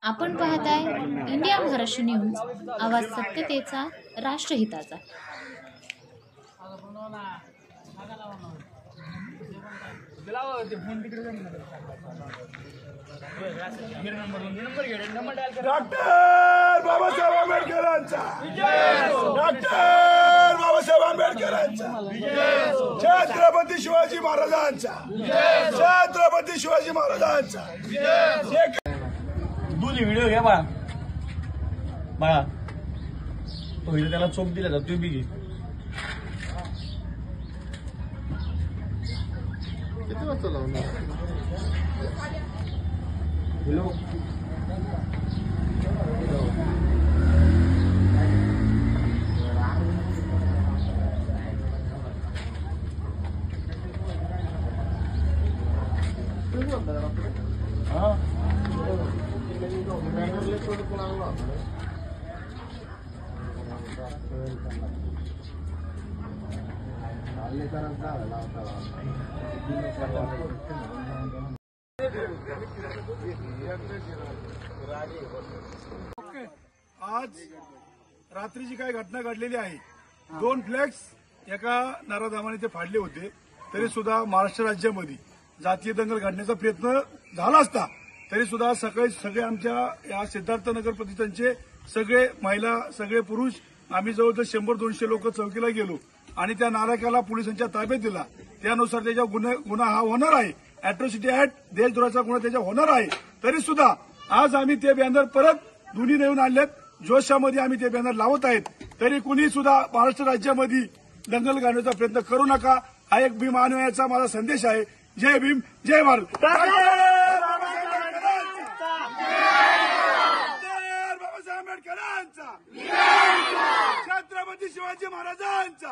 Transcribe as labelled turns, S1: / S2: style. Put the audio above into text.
S1: आपण पाहताय India Maharashtra news, आवाज सत्यतेचा, राष्ट्रहिताचा।
S2: डॉक्टर बाबासाहेब आंबेडकरांचा, डॉक्टर बाबासाहेब आंबेडकरांचा, छत्रपती शिवाजी महाराजांचा, छत्रपती शिवाजी महाराजांचा।
S3: तुझी व्हिडिओ घ्या बाळा, बाळा तो व्हिडिओ त्याला चोप दिला जातो, तू बी घे।
S4: किती वाजता लावणार?
S3: हॅलो हाँ
S2: आज रात्रीची काय घटना घडलेली आहे। दोन फ्लॅक्स एका नराधामाने ते फाडले होते, तरी सुद्धा महाराष्ट्र राज्यामध्ये जातीय दंगल घडण्याचा प्रयत्न झाला असता तरी सुद्धा सगळे आमच्या या सिद्धार्थनगर परिसराचे सगळे महिला, सगळे पुरुष, आम्ही जवळजवळ 100-200 लोक चौकीला गेलो आणि त्या नालायकाला पोलिसांच्या ताब्यात दिला। त्यानुसार त्याच्या गुन्हा हा होणार आहे, अॅट्रॉसिटी ऍक्ट, देशद्रोहाचा गुन्हा त्याच्या होणार आहे। तरी सुद्धा आज आम्ही ते बॅनर परत दोन्ही नेऊन आणलेत, जोशामध्ये आम्ही ते बॅनर लावत आहेत। तरी कुणी सुद्धा महाराष्ट्र राज्यामध्ये दंगल घालण्याचा प्रयत्न करू नका, हा एक भीम अनुयायाचा माझा संदेश आहे। जय भीम, जय भारत। आंबेडकरांचा, छत्रपती शिवाजी महाराजांचा।